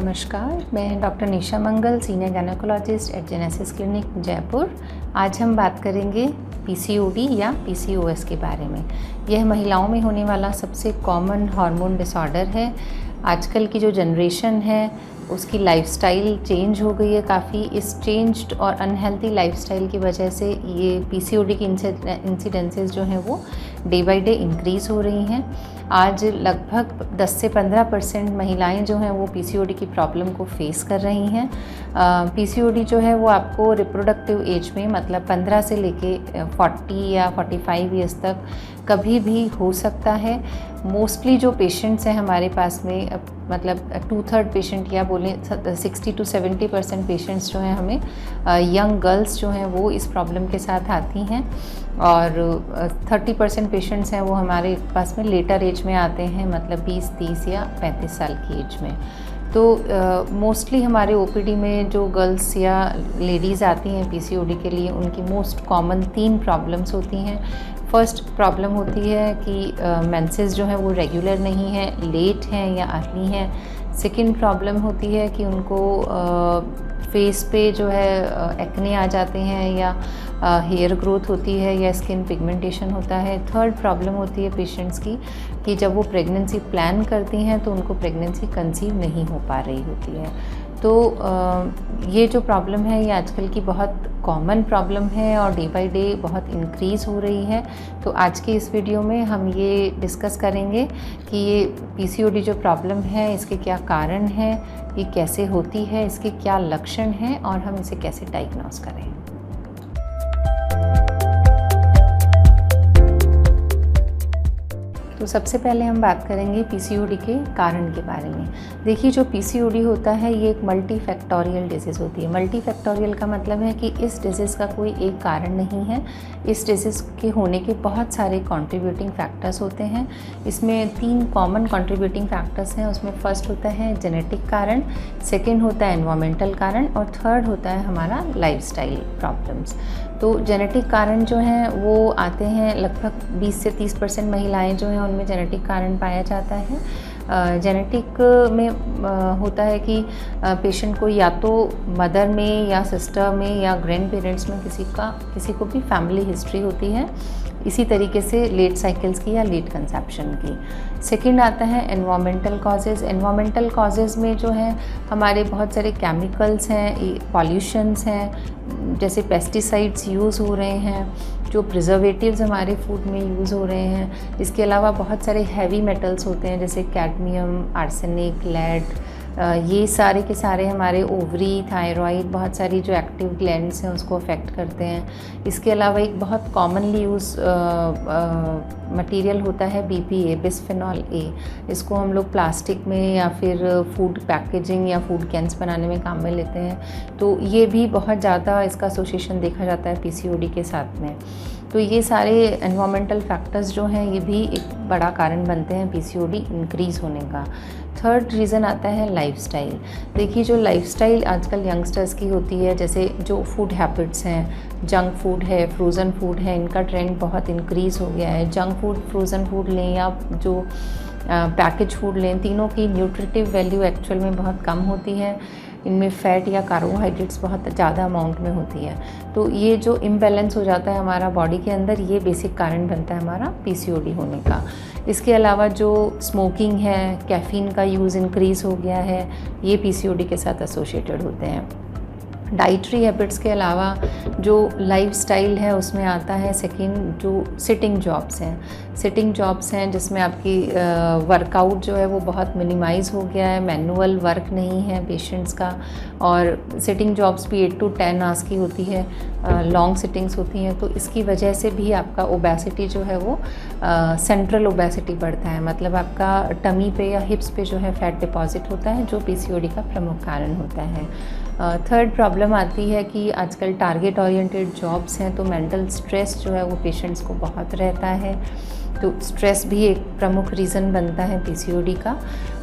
नमस्कार, मैं doctor Nisha Mangal, senior gynaecologist at Genesis clinic Jaipur. आज हम बात करेंगे पीसीओडी या पीसीओएस के बारे में। यह महिलाओं में होने वाला सबसे कॉमन हार्मोन डिसऑर्डर है। आजकल की जो जनरेशन है उसकी लाइफस्टाइल चेंज हो गई है काफ़ी। इस चेंज्ड और अनहेल्दी लाइफस्टाइल की वजह से ये पीसीओडी की इंसिडेंसेस जो हैं वो डे बाय डे इंक्रीज़ हो रही हैं। आज लगभग 10 से 15% महिलाएं जो हैं वो पीसीओडी की प्रॉब्लम को फेस कर रही हैं। पीसीओडी जो है वो आपको रिप्रोडक्टिव एज में मतलब 15 से लेके 40 या 45 ईयर्स तक कभी भी हो सकता है। मोस्टली जो पेशेंट्स हैं हमारे पास में मतलब 2/3 पेशेंट या बोलें 60 to 70% पेशेंट्स जो हैं हमें यंग गर्ल्स जो हैं वो इस प्रॉब्लम के साथ आती हैं और 30% पेशेंट्स हैं वो हमारे पास में लेटर एज में आते हैं मतलब 20, 30 या 35 साल की एज में। तो मोस्टली हमारे ओपीडी में जो गर्ल्स या लेडीज़ आती हैं पीसीओडी के लिए उनकी मोस्ट कॉमन 3 प्रॉब्लम्स होती हैं। फर्स्ट प्रॉब्लम होती है कि मेंसेस जो हैं वो रेगुलर नहीं हैं, लेट हैं या अर्ली हैं। सेकंड प्रॉब्लम होती है कि उनको फेस पे जो है एक्ने आ जाते हैं या हेयर ग्रोथ होती है या स्किन पिगमेंटेशन होता है। थर्ड प्रॉब्लम होती है पेशेंट्स की कि जब वो प्रेगनेंसी प्लान करती हैं तो उनको प्रेगनेंसी कंसीव नहीं हो पा रही होती है। तो ये जो प्रॉब्लम है ये आजकल की बहुत कॉमन प्रॉब्लम है और डे बाय डे बहुत इंक्रीज़ हो रही है। तो आज के इस वीडियो में हम ये डिस्कस करेंगे कि ये पीसीओडी जो प्रॉब्लम है इसके क्या कारण हैं, ये कैसे होती है, इसके क्या लक्षण हैं और हम इसे कैसे डायग्नोस करें। तो सबसे पहले हम बात करेंगे पीसीओडी के कारण के बारे में। देखिए जो पीसीओडी होता है ये एक मल्टी फैक्टोरियल डिजीज़ होती है। मल्टी फैक्टोरियल का मतलब है कि इस डिजीज़ का कोई एक कारण नहीं है। इस डिजीज़ के होने के बहुत सारे कंट्रीब्यूटिंग फैक्टर्स होते हैं। इसमें 3 कॉमन कंट्रीब्यूटिंग फैक्टर्स हैं। उसमें फर्स्ट होता है जेनेटिक कारण, सेकेंड होता है एनवायरमेंटल कारण और थर्ड होता है हमारा लाइफस्टाइल प्रॉब्लम्स। तो जेनेटिक कारण जो हैं वो आते हैं लगभग 20 से 30% महिलाएं जो हैं उनमें जेनेटिक कारण पाया जाता है। जेनेटिक में होता है कि पेशेंट को या तो मदर में या सिस्टर में या ग्रैंड पेरेंट्स में किसी को भी फैमिली हिस्ट्री होती है, इसी तरीके से लेट साइकिल्स की या लेट कंसेप्शन की। सेकंड आता है एनवायरमेंटल कॉजेज़। एनवायरमेंटल कॉजेज़ में जो है हमारे बहुत सारे केमिकल्स हैं, पॉल्यूशंस हैं, जैसे पेस्टिसाइड्स यूज़ हो रहे हैं, जो प्रिजर्वेटिव्स हमारे फूड में यूज़ हो रहे हैं। इसके अलावा बहुत सारे हैवी मेटल्स होते हैं जैसे कैडमियम, आर्सेनिक, लेड, ये सारे के सारे हमारे ओवरी, थायराइड, बहुत सारी जो एक्टिव ग्लैंड्स हैं उसको अफेक्ट करते हैं। इसके अलावा एक बहुत कॉमनली यूज़ मटेरियल होता है बीपीए, बिस्फेनॉल ए। इसको हम लोग प्लास्टिक में या फिर फूड पैकेजिंग या फूड कैंस बनाने में काम में लेते हैं। तो ये भी बहुत ज़्यादा इसका एसोसिएशन देखा जाता है पीसीओडी के साथ में। तो ये सारे एनवायरमेंटल फैक्टर्स जो हैं ये भी एक बड़ा कारण बनते हैं पीसीओडी इंक्रीज़ होने का। थर्ड रीज़न आता है लाइफस्टाइल। देखिए जो लाइफस्टाइल आजकल यंगस्टर्स की होती है, जैसे जो फूड हैबिट्स हैं, जंक फूड है, फ्रोज़न फूड है, इनका ट्रेंड बहुत इंक्रीज़ हो गया है। जंक फूड, फ्रोज़न फूड लें या जो पैकेज फूड लें, तीनों की न्यूट्रिटिव वैल्यू एक्चुअल में बहुत कम होती है। इनमें फ़ैट या कार्बोहाइड्रेट्स बहुत ज़्यादा अमाउंट में होती है। तो ये जो इम्बैलेंस हो जाता है हमारा बॉडी के अंदर, ये बेसिक कारण बनता है हमारा पीसीओडी होने का। इसके अलावा जो स्मोकिंग है, कैफ़ीन का यूज़ इंक्रीज़ हो गया है, ये पीसीओडी के साथ एसोसिएटेड होते हैं। डाइटरी हैबिट्स के अलावा जो लाइफस्टाइल है उसमें आता है सेकंड जो सिटिंग जॉब्स हैं। सिटिंग जॉब्स हैं जिसमें आपकी वर्कआउट जो है वो बहुत मिनिमाइज़ हो गया है, मैनुअल वर्क नहीं है पेशेंट्स का, और सिटिंग जॉब्स भी 8 to 10 आवर्स की होती है, लॉन्ग सिटिंग्स होती हैं। तो इसकी वजह से भी आपका ओबेसिटी जो है वो सेंट्रल ओबेसिटी बढ़ता है, मतलब आपका टमी पे या हिप्स पे जो है फैट डिपॉजिट होता है जो पीसीओडी का प्रमुख कारण होता है। थर्ड प्रॉब्लम आती है कि आजकल टारगेट ओरिएंटेड जॉब्स हैं तो मेंटल स्ट्रेस जो है वो पेशेंट्स को बहुत रहता है। तो स्ट्रेस भी एक प्रमुख रीज़न बनता है पीसीओडी का।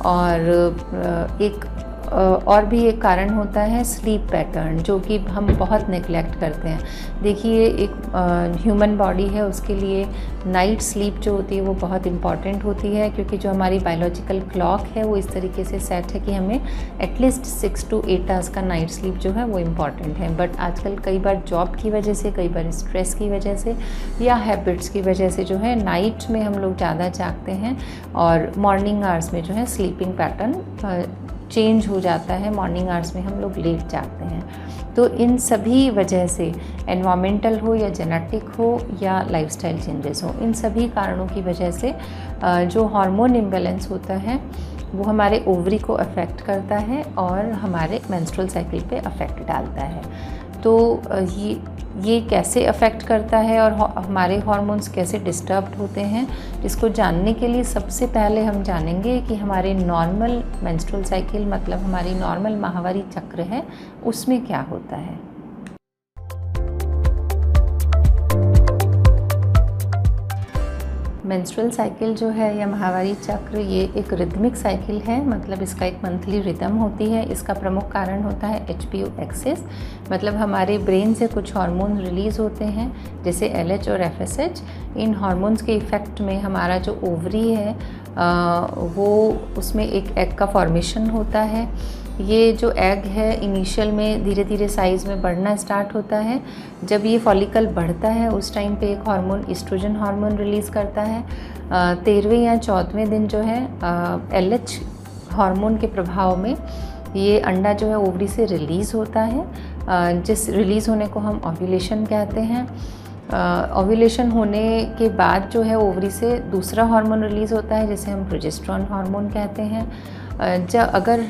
और एक और भी एक कारण होता है स्लीप पैटर्न, जो कि हम बहुत नेग्लेक्ट करते हैं। देखिए, एक ह्यूमन बॉडी है, उसके लिए नाइट स्लीप जो होती है वो बहुत इम्पॉर्टेंट होती है, क्योंकि जो हमारी बायोलॉजिकल क्लॉक है वो इस तरीके से सेट है कि हमें एटलीस्ट 6 to 8 आवर्स का नाइट स्लीप जो है वो इम्पॉर्टेंट है। बट आजकल कई बार जॉब की वजह से, कई बार स्ट्रेस की वजह से या हैबिट्स की वजह से जो है नाइट में हम लोग ज़्यादा जागते हैं और मॉर्निंग आवर्स में जो है स्लीपिंग पैटर्न चेंज हो जाता है, मॉर्निंग आवर्स में हम लोग लेट जागते हैं। तो इन सभी वजह से, एनवायरमेंटल हो या जेनेटिक हो या लाइफस्टाइल चेंजेस हो, इन सभी कारणों की वजह से जो हार्मोन इम्बैलेंस होता है वो हमारे ओवरी को अफेक्ट करता है और हमारे मेंस्ट्रुअल साइकिल पे अफेक्ट डालता है। तो ये कैसे अफेक्ट करता है और हमारे हार्मोन्स कैसे डिस्टर्ब्ड होते हैं, इसको जानने के लिए सबसे पहले हम जानेंगे कि हमारे नॉर्मल मेंस्ट्रुअल साइकिल, मतलब हमारी नॉर्मल माहवारी चक्र है, उसमें क्या होता है। मेंस्ट्रुअल साइकिल जो है या माहवारी चक्र, ये एक रिदमिक साइकिल है, मतलब इसका एक मंथली रिदम होती है। इसका प्रमुख कारण होता है HPO एक्सेस, मतलब हमारे ब्रेन से कुछ हार्मोन रिलीज़ होते हैं जैसे LH और FSH। इन हार्मोन्स के इफ़ेक्ट में हमारा जो ओवरी है वो, उसमें एक एग का फॉर्मेशन होता है। ये जो एग है इनिशियल में धीरे धीरे साइज़ में बढ़ना स्टार्ट होता है। जब ये फॉलिकल बढ़ता है उस टाइम पे एक हार्मोन, ईस्ट्रोजन हार्मोन रिलीज़ करता है। 13वें या 14वें दिन जो है LH हार्मोन के प्रभाव में ये अंडा जो है ओवरी से रिलीज़ होता है, जिस रिलीज़ होने को हम ओव्यूलेशन कहते हैं। ओव्यूलेशन होने के बाद जो है ओवरी से दूसरा हार्मोन रिलीज़ होता है जिसे हम प्रोजेस्टेरोन हार्मोन कहते हैं। अगर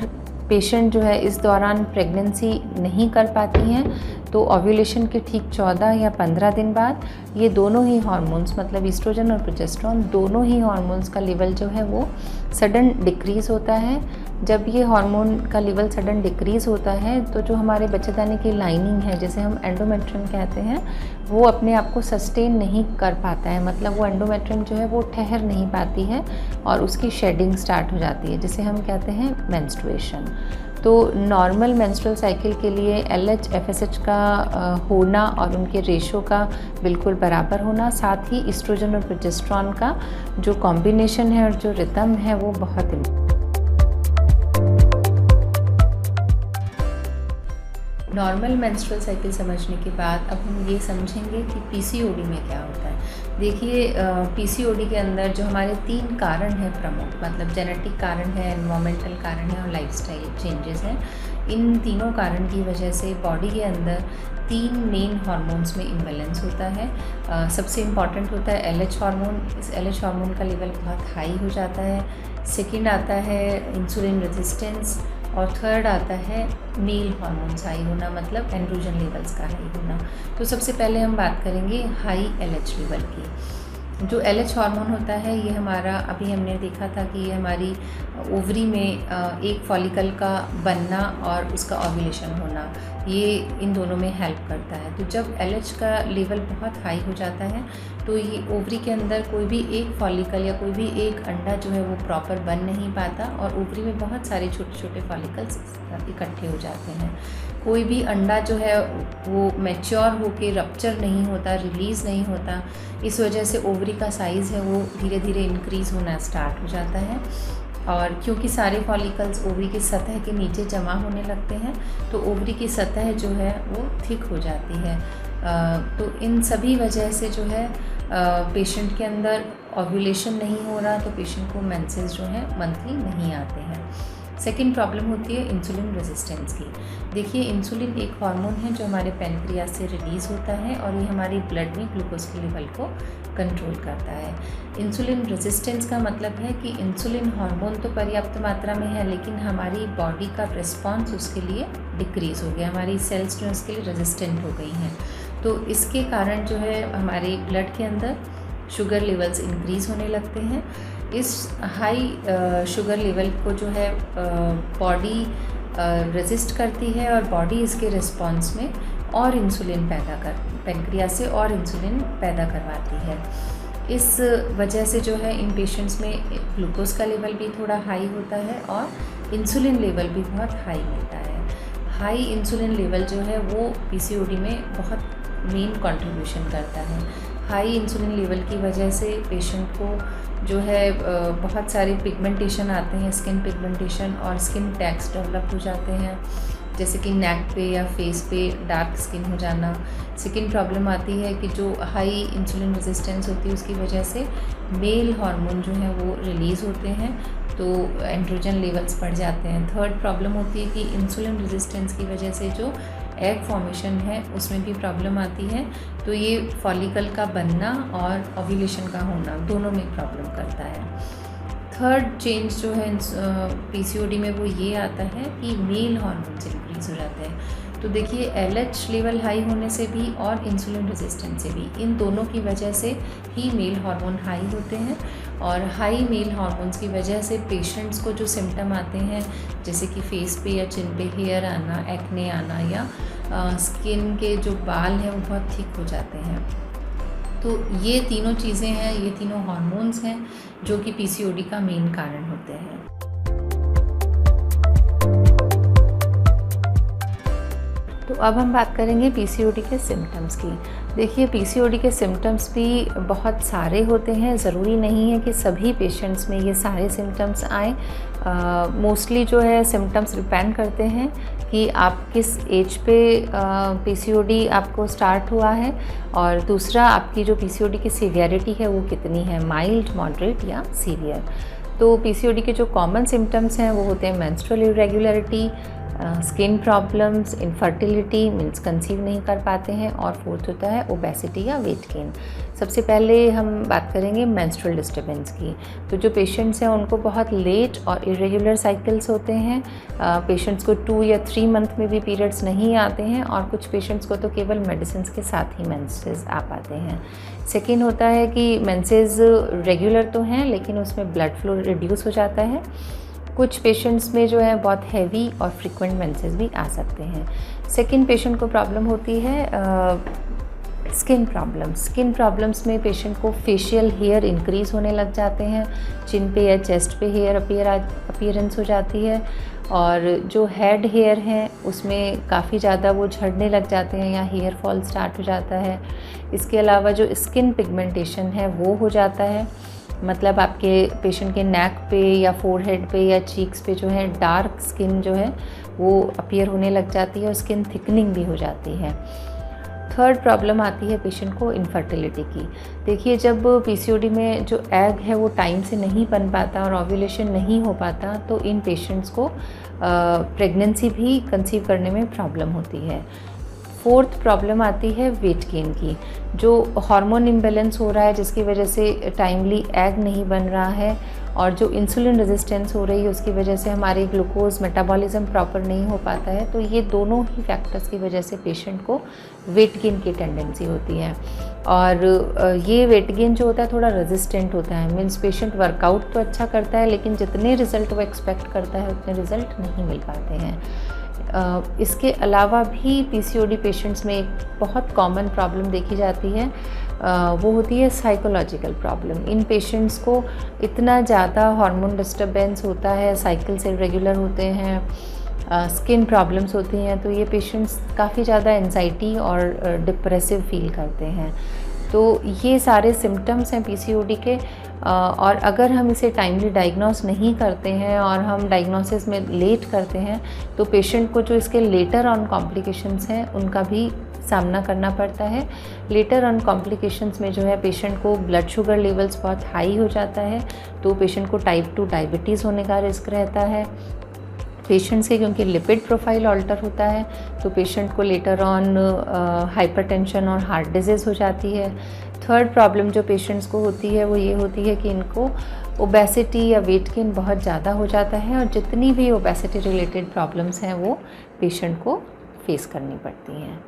पेशेंट जो है इस दौरान प्रेगनेंसी नहीं कर पाती हैं तो ओव्यूलेशन के ठीक 14 या 15 दिन बाद ये दोनों ही हार्मोन्स, मतलब ईस्ट्रोजन और प्रोजेस्टेरोन, दोनों ही हार्मोन्स का लेवल जो है वो सडन डिक्रीज़ होता है। जब ये हार्मोन का लेवल सडन डिक्रीज़ होता है तो जो हमारे बच्चेदानी की लाइनिंग है, जिसे हम एंडोमेट्रियम कहते हैं, वो अपने आप को सस्टेन नहीं कर पाता है, मतलब वो एंडोमेट्रियम जो है वो ठहर नहीं पाती है और उसकी शेडिंग स्टार्ट हो जाती है, जिसे हम कहते हैं मेंस्ट्रुएशन। तो नॉर्मल मेंस्ट्रुअल साइकिल के लिए LH FSH का होना और उनके रेशो का बिल्कुल बराबर होना, साथ ही ईस्ट्रोजन और प्रोजेस्टेरोन का जो कॉम्बिनेशन है और जो रिदम है वो बहुत इम्पोर्टेंट। नॉर्मल मेंस्ट्रुअल साइकिल समझने के बाद अब हम ये समझेंगे कि PCOD में क्या होता है। देखिए, PCOD के अंदर जो हमारे 3 कारण हैं प्रमुख, मतलब जेनेटिक कारण है, एनवायरमेंटल कारण है और लाइफस्टाइल चेंजेस हैं। इन तीनों कारण की वजह से बॉडी के अंदर 3 मेन हार्मोन्स में इम्बैलेंस होता है। सबसे इम्पॉर्टेंट होता है LH हार्मोन। इस LH हार्मोन का लेवल बहुत हाई हो जाता है। सेकेंड आता है इंसुलिन रेजिस्टेंस और थर्ड आता है मेल हार्मोन्स हाई होना, मतलब एंड्रोजन लेवल्स का हाई होना। तो सबसे पहले हम बात करेंगे हाई LH लेवल की। जो LH हार्मोन होता है ये हमारा, अभी हमने देखा था कि ये हमारी ओवरी में एक फॉलिकल का बनना और उसका ओव्यूलेशन होना, ये इन दोनों में हेल्प करता है। तो जब LH का लेवल बहुत हाई हो जाता है तो ये ओवरी के अंदर कोई भी एक फॉलिकल या कोई भी एक अंडा जो है वो प्रॉपर बन नहीं पाता और ओवरी में बहुत सारे छोटे छोटे फॉलिकल्स इकट्ठे हो जाते हैं। कोई भी अंडा जो है वो मैच्योर होके रप्चर नहीं होता, रिलीज़ नहीं होता। इस वजह से ओवरी का साइज़ है वो धीरे धीरे इंक्रीज़ होना स्टार्ट हो जाता है और क्योंकि सारे फॉलिकल्स ओवरी की सतह के नीचे जमा होने लगते हैं तो ओवरी की सतह जो है वो थिक हो जाती है। तो इन सभी वजह से जो है पेशेंट के अंदर ओव्यूलेशन नहीं हो रहा, तो पेशेंट को मेंसेस जो है मंथली नहीं आते हैं। सेकेंड प्रॉब्लम होती है इंसुलिन रेजिस्टेंस की। देखिए, इंसुलिन एक हार्मोन है जो हमारे पैनक्रियास से रिलीज़ होता है और ये हमारी ब्लड में ग्लूकोज के लेवल को कंट्रोल करता है। इंसुलिन रेजिस्टेंस का मतलब है कि इंसुलिन हार्मोन तो पर्याप्त मात्रा में है लेकिन हमारी बॉडी का रिस्पॉन्स उसके लिए डिक्रीज़ हो गया, हमारी सेल्स जो उसके लिए रेजिस्टेंट हो गई हैं। तो इसके कारण जो है हमारे ब्लड के अंदर शुगर लेवल्स इंक्रीज़ होने लगते हैं। इस हाई शुगर लेवल को जो है बॉडी रेजिस्ट करती है और बॉडी इसके रिस्पॉन्स में और इंसुलिन पैनक्रियास से और इंसुलिन पैदा करवाती है। इस वजह से जो है इन पेशेंट्स में ग्लूकोज का लेवल भी थोड़ा हाई होता है और इंसुलिन लेवल भी बहुत हाई मिलता है। हाई इंसुलिन लेवल जो है वो पीसीओडी में बहुत मेन कंट्रीब्यूशन करता है। हाई इंसुलिन लेवल की वजह से पेशेंट को जो है बहुत सारे पिगमेंटेशन आते हैं, स्किन पिगमेंटेशन और स्किन टैग्स डेवलप हो जाते हैं, जैसे कि नेक पे या फेस पे डार्क स्किन हो जाना। सेकेंड प्रॉब्लम आती है कि जो हाई इंसुलिन रेजिस्टेंस होती है उसकी वजह से मेल हार्मोन जो है वो रिलीज़ होते हैं, तो एंड्रोजन लेवल्स बढ़ जाते हैं। थर्ड प्रॉब्लम होती है कि इंसुलिन रेजिस्टेंस की वजह से जो एग फॉर्मेशन है उसमें भी प्रॉब्लम आती है, तो ये फॉलिकल का बनना और ओव्यूलेशन का होना दोनों में प्रॉब्लम करता है। थर्ड चेंज जो है पीसीओडी में वो ये आता है कि मेल हार्मोन्स इंक्रीज़ हो जाते हैं। तो देखिए एलएच लेवल हाई होने से भी और इंसुलिन रेजिस्टेंस से भी, इन दोनों की वजह से ही मेल हार्मोन हाई होते हैं। और हाई मेल हार्मोन्स की वजह से पेशेंट्स को जो सिम्टम आते हैं, जैसे कि फेस पे या चिन पे हेयर आना, एक्ने आना, या स्किन के जो बाल हैं वो बहुत थिक हो जाते हैं। तो ये तीनों चीज़ें हैं, ये तीनों हार्मोन्स हैं जो कि पीसीओडी का मेन कारण होते हैं। तो अब हम बात करेंगे पीसीओडी के सिम्टम्स की। देखिए पीसीओडी के सिम्टम्स भी बहुत सारे होते हैं, ज़रूरी नहीं है कि सभी पेशेंट्स में ये सारे सिम्टम्स आएँ। मोस्टली जो है सिम्टम्स डिपेंड करते हैं कि आप किस एज पे पीसीओडी आपको स्टार्ट हुआ है, और दूसरा आपकी जो पीसीओडी की सीवियरिटी है वो कितनी है, माइल्ड, मॉडरेट या सीवियर। तो पीसीओडी के जो कॉमन सिम्टम्स हैं वो होते हैं menstrual irregularity, skin problems, infertility means conceive नहीं कर पाते हैं, और फोर्थ होता है ओबेसिटी या वेट गेन। सबसे पहले हम बात करेंगे मेंस्ट्रुअल डिस्टर्बेंस की। तो जो पेशेंट्स हैं उनको बहुत लेट और इरेगुलर साइकिल्स होते हैं। पेशेंट्स को 2 या 3 मंथ में भी पीरियड्स नहीं आते हैं, और कुछ पेशेंट्स को तो केवल मेडिसिन के साथ ही मेंसेस आ पाते हैं। सेकेंड होता है कि मेंसेस रेगुलर तो हैं लेकिन उसमें ब्लड फ्लो रिड्यूस हो जाता है। कुछ पेशेंट्स में जो है बहुत हैवी और फ्रीक्वेंट मेंसेस भी आ सकते हैं। सेकेंड पेशेंट को प्रॉब्लम होती है स्किन प्रॉब्लम्स। स्किन प्रॉब्लम्स में पेशेंट को फेशियल हेयर इंक्रीज़ होने लग जाते हैं, चिन पे या चेस्ट पे हेयर अपीयरेंस हो जाती है, और जो हेड हेयर हैं उसमें काफ़ी ज़्यादा वो झड़ने लग जाते हैं या हेयर फॉल स्टार्ट हो जाता है। इसके अलावा जो स्किन पिगमेंटेशन है वो हो जाता है, मतलब आपके पेशेंट के नेक पे या फोरहेड पे या चीक्स पे जो है डार्क स्किन जो है वो अपीयर होने लग जाती है, और स्किन थिकनिंग भी हो जाती है। थर्ड प्रॉब्लम आती है पेशेंट को इनफर्टिलिटी की। देखिए जब पीसीओडी में जो एग है वो टाइम से नहीं बन पाता और ओव्यूलेशन नहीं हो पाता, तो इन पेशेंट्स को प्रेगनेंसी भी कंसीव करने में प्रॉब्लम होती है। फोर्थ प्रॉब्लम आती है वेट गेन की। जो हार्मोन इम्बैलेंस हो रहा है जिसकी वजह से टाइमली एग नहीं बन रहा है, और जो इंसुलिन रेजिस्टेंस हो रही है उसकी वजह से हमारे ग्लूकोज मेटाबॉलिज्म प्रॉपर नहीं हो पाता है। तो ये दोनों ही फैक्टर्स की वजह से पेशेंट को वेट गेन की टेंडेंसी होती है, और ये वेट गेन जो होता है थोड़ा रेजिस्टेंट होता है। मीन्स पेशेंट वर्कआउट तो अच्छा करता है लेकिन जितने रिज़ल्ट वो एक्सपेक्ट करता है उतने रिज़ल्ट नहीं मिल पाते हैं। इसके अलावा भी पीसीओडी पेशेंट्स में एक बहुत कॉमन प्रॉब्लम देखी जाती है, वो होती है साइकोलॉजिकल प्रॉब्लम। इन पेशेंट्स को इतना ज़्यादा हार्मोन डिस्टर्बेंस होता है, साइकिल्स इरेगुलर होते हैं, स्किन प्रॉब्लम्स होती हैं, तो ये पेशेंट्स काफ़ी ज़्यादा एंजाइटी और डिप्रेसिव फील करते हैं। तो ये सारे सिम्टम्स हैं पीसीओडी के, और अगर हम इसे टाइमली डायग्नोस नहीं करते हैं और हम डायग्नोसिस में लेट करते हैं तो पेशेंट को जो इसके लेटर ऑन कॉम्प्लिकेशंस हैं उनका भी सामना करना पड़ता है। लेटर ऑन कॉम्प्लिकेशंस में जो है पेशेंट को ब्लड शुगर लेवल्स बहुत हाई हो जाता है, तो पेशेंट को टाइप 2 डायबिटीज़ होने का रिस्क रहता है। पेशेंट्स के क्योंकि लिपिड प्रोफाइल ऑल्टर होता है तो पेशेंट को लेटर ऑन हाइपरटेंशन और हार्ट डिजीज़ हो जाती है। थर्ड प्रॉब्लम जो पेशेंट्स को होती है वो ये होती है कि इनको ओबेसिटी या वेट गेन बहुत ज़्यादा हो जाता है, और जितनी भी ओबेसिटी रिलेटेड प्रॉब्लम्स हैं वो पेशेंट को फेस करनी पड़ती हैं।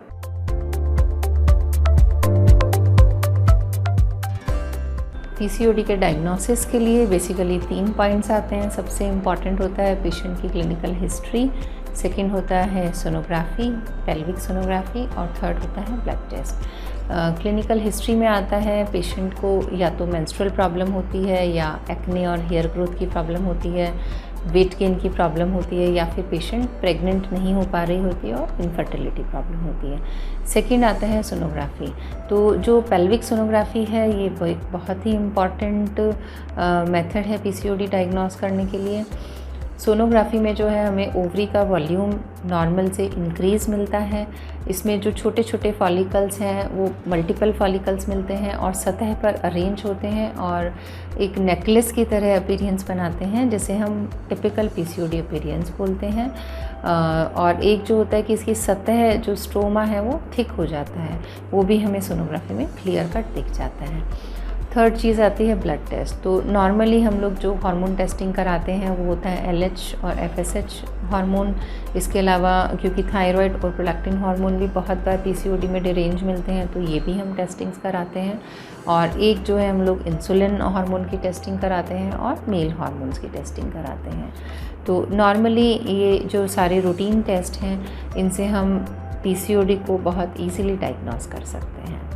पीसीओडी के डायग्नोसिस के लिए बेसिकली 3 पॉइंट्स आते हैं। सबसे इम्पॉर्टेंट होता है पेशेंट की क्लिनिकल हिस्ट्री, सेकंड होता है सोनोग्राफी, पेल्विक सोनोग्राफी, और थर्ड होता है ब्लड टेस्ट। क्लिनिकल हिस्ट्री में आता है पेशेंट को या तो मेंस्ट्रुअल प्रॉब्लम होती है या एक्ने और हेयर ग्रोथ की प्रॉब्लम होती है। वेट गेन की प्रॉब्लम होती है या फिर पेशेंट प्रेग्नेंट नहीं हो पा रही होती है और इनफर्टिलिटी प्रॉब्लम होती है। सेकंड आता है सोनोग्राफी। तो जो पेल्विक सोनोग्राफी है ये एक बहुत ही इम्पॉर्टेंट मेथड है पीसीओडी डायग्नोस करने के लिए। सोनोग्राफी में जो है हमें ओवरी का वॉल्यूम नॉर्मल से इंक्रीज़ मिलता है। इसमें जो छोटे छोटे फॉलिकल्स हैं वो मल्टीपल फॉलिकल्स मिलते हैं और सतह पर अरेंज होते हैं और एक नेकलेस की तरह अपीयरेंस बनाते हैं, जिसे हम टिपिकल पीसीओडी अपीयरेंस बोलते हैं। और एक जो होता है कि इसकी सतह जो स्ट्रोमा है वो थिक हो जाता है, वो भी हमें सोनोग्राफी में क्लियर कट दिख जाता है। थर्ड चीज़ आती है ब्लड टेस्ट। तो नॉर्मली हम लोग जो हार्मोन टेस्टिंग कराते हैं वो होता है LH और FSH हार्मोन। इसके अलावा क्योंकि थायराइड और प्रोलैक्टिन हार्मोन भी बहुत बार पीसीओडी में डिरेंज मिलते हैं, तो ये भी हम टेस्टिंग्स कराते हैं। और एक जो है हम लोग इंसुलिन हार्मोन की टेस्टिंग कराते हैं और मेल हार्मोन्स की टेस्टिंग कराते हैं। तो नॉर्मली ये जो सारे रूटीन टेस्ट हैं, इनसे हम पीसीओडी को बहुत ईजीली डायग्नोस कर सकते हैं।